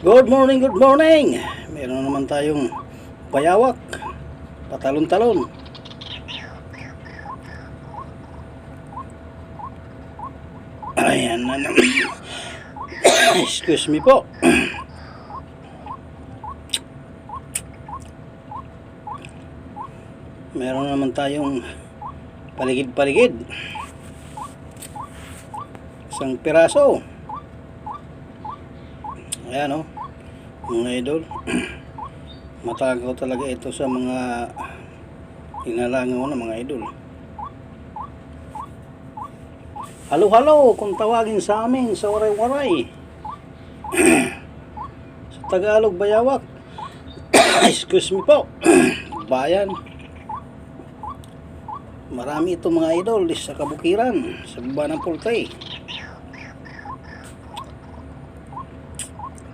Good morning, good morning. Meron naman tayong bayawak, patalon-talon. Ayan na naman. Excuse me po. Meron naman tayong paligid-paligid. Isang piraso. Ayan o, mga idol. Matagaw talaga ito sa mga inalangaw na mga idol. Halo-halo kung tawagin sa amin sa waray-waray. Sa Tagalog, bayawak. Excuse me po. Bayan. Marami ito mga idol sa kabukiran, sa baba ng Pultay.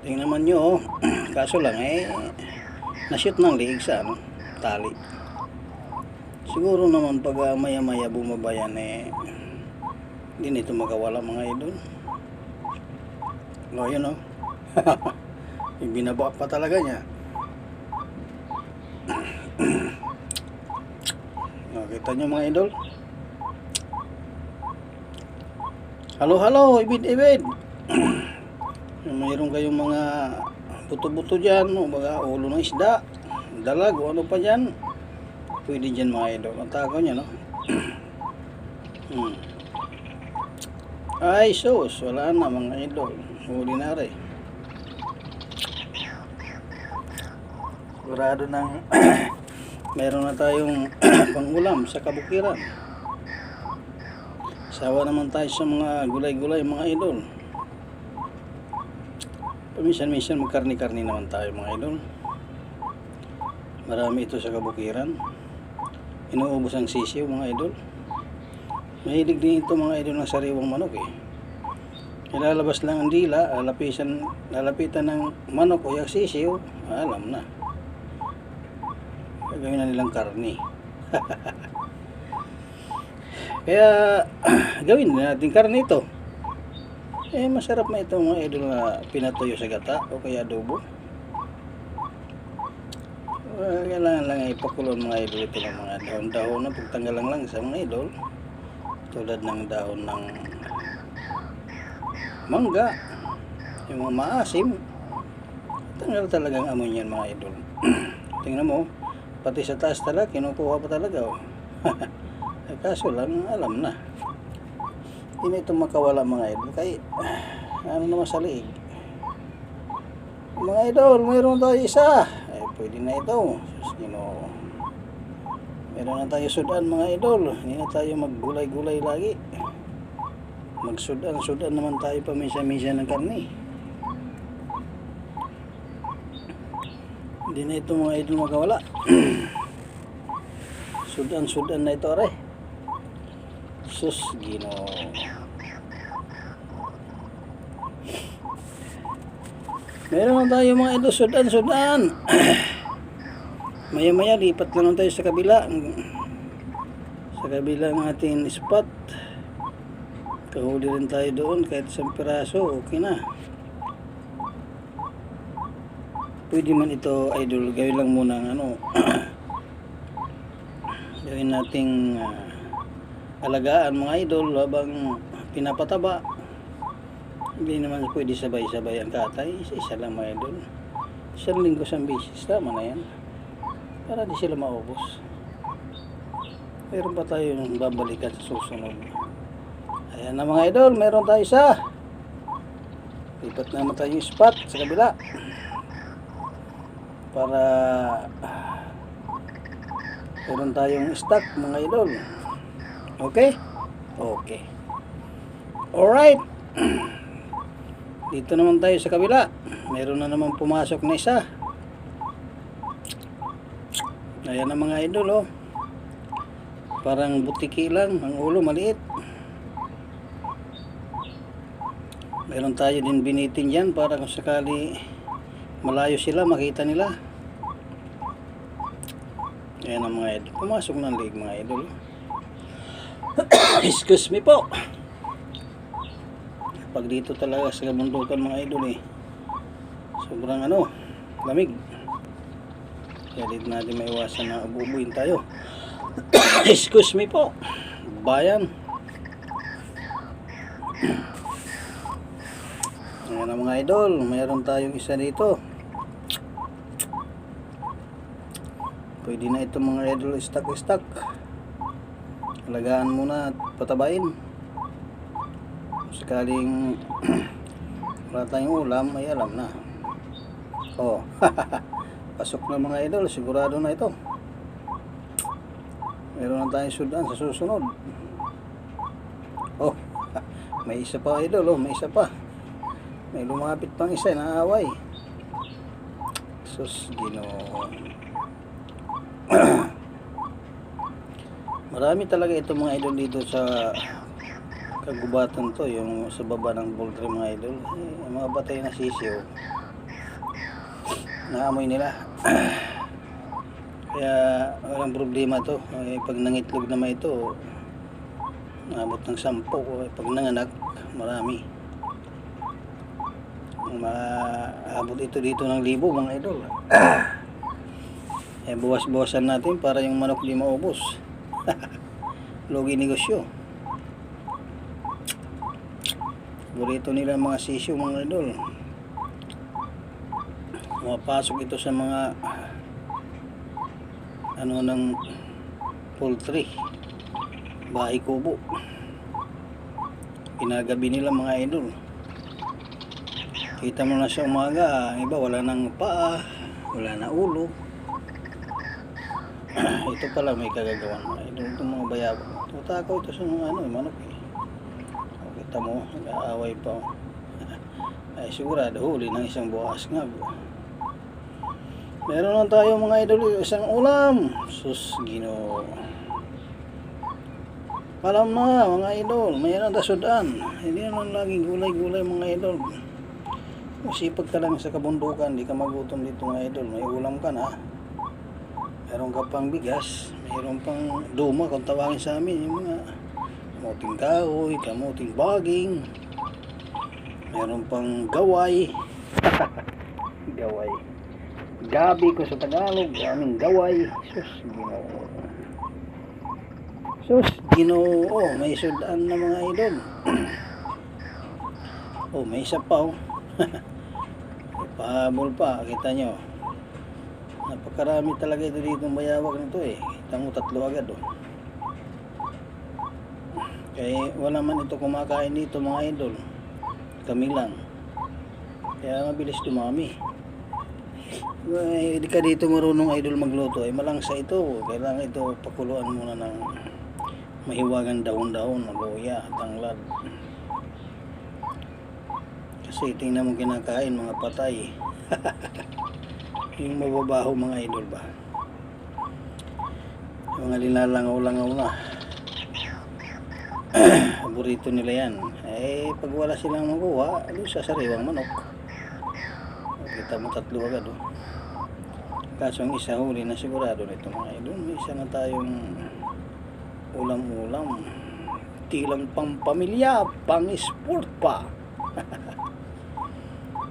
Tingnan naman nyo, kaso lang na-shoot ng liig sa tali. Siguro naman pag maya-maya bumabayan hindi nito magawala mga idol. O yun o. Ibinaba pa talaga niya. Kita nyo mga idol. Halo-halo, ibid-ibid. Mayroon kayong mga buto-buto dyan, o mga ulo ng isda, dalag, o ano pa dyan, pwede dyan mga idol. Ang takaw nya, no? Ay sus, wala na mga idol, huli na rin. Sigurado ng meron na tayong pangulam sa kabukiran. Sawa naman tayo sa mga gulay-gulay mga idol. Paminsan-minsan magkarni-karni naman tayo mga idol. Marami ito sa kabukiran. Inuubos ang sisiw mga idol. Mahilig din ito mga idol ng sariwang manok Ilalabas lang ang dila, lalapitan ng manok o yung sisiw, alam na. Gagawin na nilang karni. Kaya gawin na natin karni ito. Masarap na ito mga idol na pinatuyo sa gata o kaya adobo. Kailangan lang ipakulon mga idol ito ng mga dahon-dahon na pagtanggal lang sa mga idol. Tulad ng dahon ng mangga, yung mga maasim. Tanggal talagang amoy niyan mga idol. Tingnan mo, pati sa taas talaga, kinukuha pa talaga kaso lang, alam na. Hindi na ito makawala mga idol. Kaya, ano naman sa liig. Mga idol, mayroon tayo isa. Pwede na ito. Meron na tayo sudan mga idol. Hindi na tayo maggulay-gulay lagi. Magsudan naman tayo paminsan-minsan ng karni. Hindi na ito mga idol makawala. Sudan na ito are. Sus, Ginoo. Meron na tayo mga idol, sudan. Maya-maya, lipat lang tayo sa kabila. Sa kabila ng ating spot. Kahuli rin tayo doon, kahit isang piraso, okay na. Pwede man ito, idol, gawin lang muna ng gawin nating alagaan mga idol habang pinapataba. Hindi naman pwede sabay-sabay ang katay, isa lang mga idol. Isang linggo sa bisis, tama na yan para di sila maubos. Meron pa tayo babalikan sa susunod. Ayan na mga idol, meron tayo isa. Lipat naman tayo yung spot sa kabila para meron tayong stock mga idol. Okay? Okay. Alright. Dito naman tayo sa kabila. Meron na naman pumasok na isa. Ayan na mga idol Parang butiki lang. Ang ulo maliit. Meron tayo din binitin dyan para kung sakali malayo sila makita nila. Ayan ang mga idol. Pumasok ng liig mga idol. Excuse me po. Pag dito talaga sa kabundukan mga idol sobrang lamig. Kaya dito natin maiwasan na abubuin tayo. Excuse me po, bayan. Ayan na mga idol, mayroon tayong isa dito. Pwede na ito mga idol, stock. Alagaan muna at patabain. Sakaling wala tayong ulam, ay alam na. Oh, pasok na mga idol, sigurado na ito. Meron na tayong sudan sa susunod. Oh, may isa pa idol, may isa pa. May lumapit pang isa, naaway. Sus, Ginoo. Marami talaga ito mga idol dito sa kagubatan to, yung sa baba ng poultry mga idol. Mga batay na sisiyo, naamoy nila. Kaya walang problema to. Pag nangitlog naman ito, naabot ng 10. Pag nanganak, marami. Maabot ito dito ng 1,000 mga idol. Buwas-buwasan natin para yung manok di maubos. Logi negosyo. Burito nila mga sisyo mga idol. Mapasok ito sa mga ng poultry, bahay kubo. Pinagabi nila mga idol. Kita mo na sa umaga, ang iba wala nang paa, wala na ulo. Ito pala may kagagawan mga idol. Itong mga bayabo, tutakaw ito sa mga manok eh. Kita mo, nag-aaway pa. Ay sigurado huli ng isang bukas nga. Meron lang tayo mga idol, isang ulam. Sus, Ginoo. Alam na mga idol, mayroon na sudan. Hindi naman laging gulay-gulay mga idol. Masipag ka lang sa kabundukan, di ka magutom dito mga idol. May ulam ka na. Meron ka pang bigas, meron pang duma kung tawagin sa amin. Yung mga kamuting kahoy, kamuting baging. Meron pang gaway. Gaway. Gabi ko sa Tagalog, aming gaway. Sus, Ginoo. Sus, Ginoo. Oh, may sudan na mga idol. Oh, may isa pa pahabol pa, kita nyo. Napakarami talaga ito dito bayawak nito eh. Kita mo 3 agad Kaya wala man ito kumakain dito mga idol. Kami lang. Kaya mabilis dumami. Hindi ka dito marunong idol magluto ay malangsa ito. Kailangan ito pakuluan muna ng mahiwagang daon-daon, luya, tanglad. Kasi tingnan mo kinakain mga patay. Yung mababaho mga idol ba. Yung mga linalangaw-langaw na. Paborito nila yan. Pag wala silang makuha, sa sariwang manok. Kita mo 3 agad Kaso ang isa huli na sigurado nito mga idol. May isa na tayong ulam-ulam. Tilang pang pamilya, pang sport pa.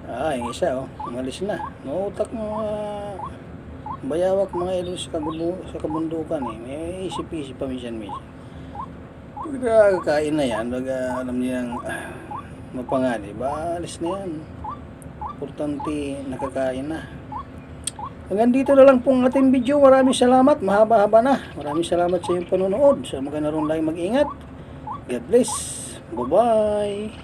Yung isa umalis na. Nautak mga bayawak mga idol sa kabundukan eh. May isip-isip pa minsan-minsan. Pag nakakain na yan, alam niyang mapangani, alis na yan. Importante nakakain na. Hanggang dito na lang pong ating video. Maraming salamat. Mahaba-haba na. Maraming salamat sa iyong panonood. Sa mga naroon lang mag-ingat. God bless. Bye-bye.